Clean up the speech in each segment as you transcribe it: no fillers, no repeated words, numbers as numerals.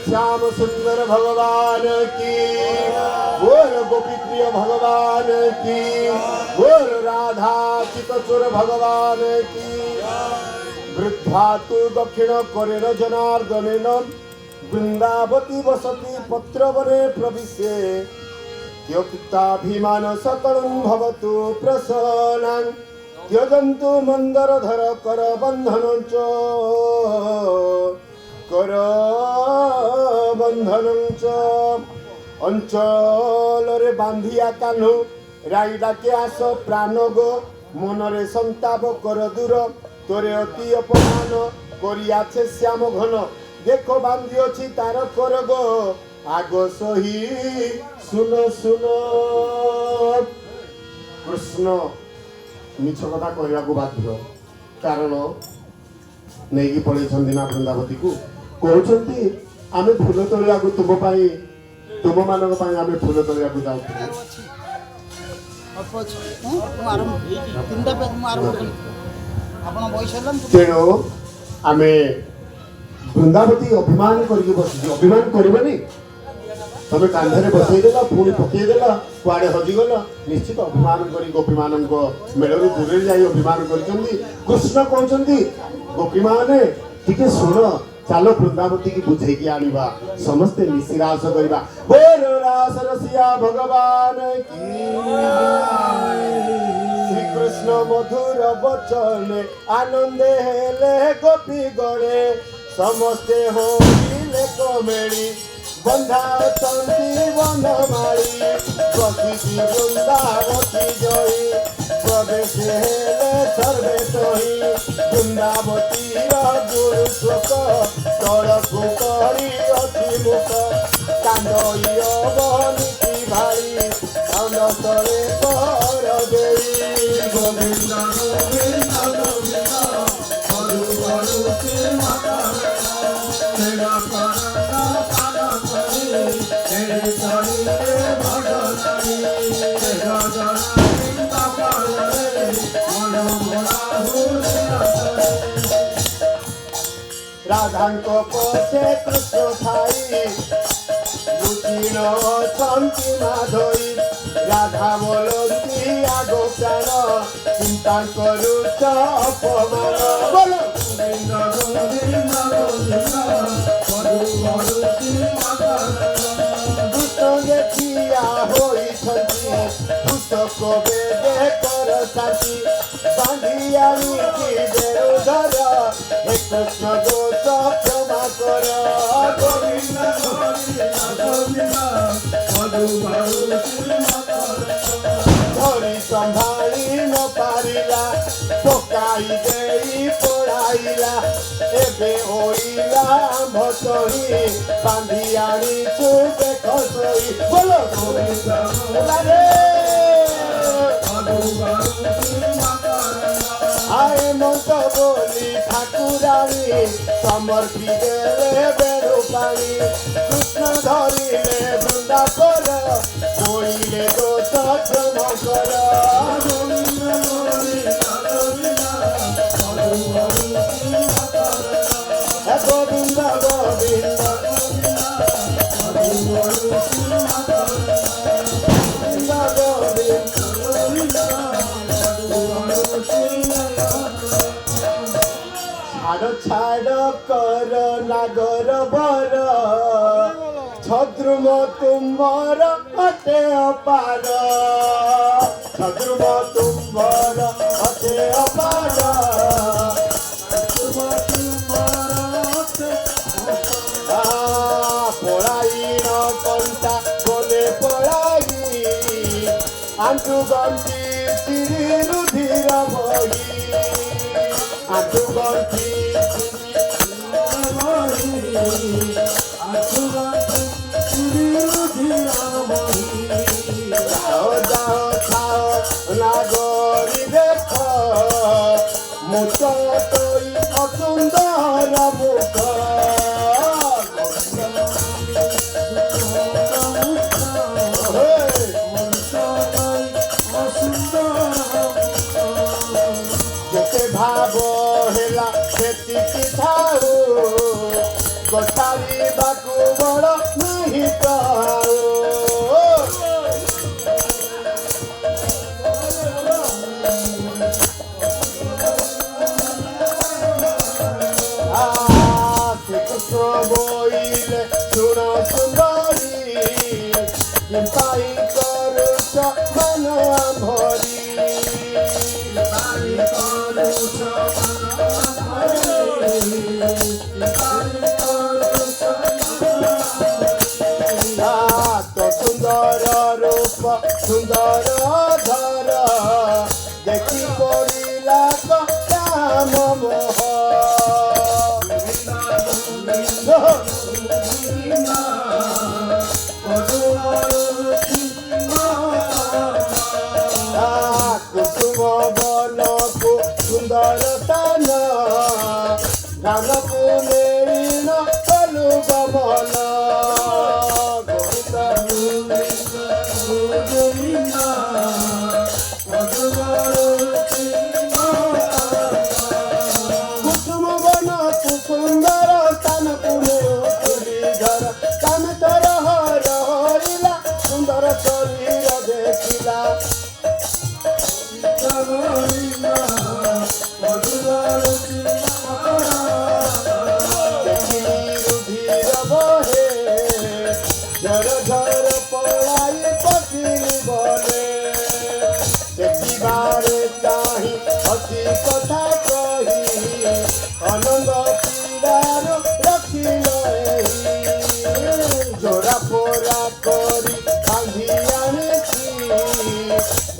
श्याम सुंदर भगवान की, बोल गोपी प्रिय भगवान की, बोल राधा चितचोर भगवान की। वृद्धा तु दक्षिण करेण जनार्दनेन वृंदावती वसति पत्रवने प्रविश्य त्यक्ताभिमान सकलं भवतु प्रसन्नं त्यजन्तु मन्दरधर कर बन्धनं च कर बन्धनं च। अंचल बांधिया कान्हु राई डाके आस प्राण गो मनरे संताप कर दूर तोरे अति अपमान करियाछे श्याम घन देख बांधि अछि तार कर गो आग सही सुन सुन। कृष्ण मिछ कथा कहवाक बाध्य कारण नहीं पड़े ना वृंदावती को कहते आम फूल तोड़ा तुम तुम मान आम फूल तोड़ा जाऊ तेणु आम वृंदावती अभिमान करके बस अभिमान करवानी तमें कांधे बसईदेल पुणी पकईदेल कुआड़े हजिगल निश्चित अभिमान कर गोपी मान मेल दूर जा अभिमान कर कृष्ण कहते गोपी माने टिके शुण चलो वृंदावती की बुझे की आनिबा समस्ते मिसी रास करबा बोल रास रसिया भगवान की। श्री कृष्ण मधुर बचन आनंदे हेले गोपी गणे समस्ते होइले कमेड़ी बंधा चंदी बनमाली प्रकृति वृंदावती जयी प्रवेश हेले सर्वे सही वृंदावती गुरु शोक तड़कु करी अति मुख कांदई अवनीति भाई कांद तले कर देई गोविंद गोविंद गोविंद हरु हरु के माता तेरा पाना पाना करी तेरे चढ़ी रे भगवती तेरा जना चिंता पाले मन मोरा हुरे राधांको पछे कृष्ण ठाई लुचिन चंकी माधई राधा बोलती आगो प्राण चिंता करुच अपमान बोलो गोविंद गोविंद गोविंद हरु हरु दुष्ट देखिया होई पुस्तक बेदे कर साथी बांधिया बेरुधर हे कृष्ण दोष क्षमा कर गोविंद गोविंद गोविंद हरु हरु धरी संभाली न पारिला पकाई देई पड़ाइला एबे होइला भटरी बांधी आनी चुपे खसई बोलो गोविंद आए मत बोली ठाकुरानी समर्पी देले बेरु पानी कृष्ण धरिले बृंदा कर कोइले दोष क्षमा कर गोविंद गोविंद गोविंद छाड़ कर नागर बर छद्रुम तुम्हार अटे अपार छद्रुम तुम्हार अटे अपार पढ़ाई न कंटा बोले पढ़ाई आंटू गंटी चिरी रुधिर बही आंटू गंटी नागरी देख मुख तोई असुंदर मुख जेते भाव हेला सेतिकी थाऊ ଗୋଟାଳିବାକୁ ବଳ ନାହିଁ ପ୍ରାୟ ଶ୍ରୀକୃଷ୍ଣ ବୋଇଲେ ଶୁଣ ସୁନ୍ଦରୀ କିମ୍ପାଇ କରୁଛ ମନ ଭରି তো সুন্দর রূপ সুন্দর ধর দেখি পড়িলা কাম মোহ কুসুম বনকু সুন্দর স্থান রামকু নেইন কলু গমন কুসুম বনকু সুন্দর স্থান পুনে ঘর কামে তর হরিলা সুন্দর শরীর দেখিলা রুধির বহে ঝর ঝর পড়াই পচিলি বলে দেখিবারে চাহি অতি কথা কহি অনঙ্গ পীড়ার রখিল জোড়া পোড়া করি বাঁধি আনিছি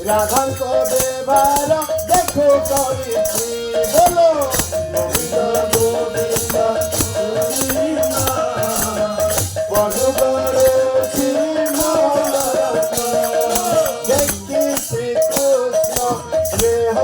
রাধাঙ্ক দেবার দেখো করেছি বলো গোবিন্দ গোবিন্দ পশুবরছি দেখি শ্রীকৃষ্ণ স্নেহ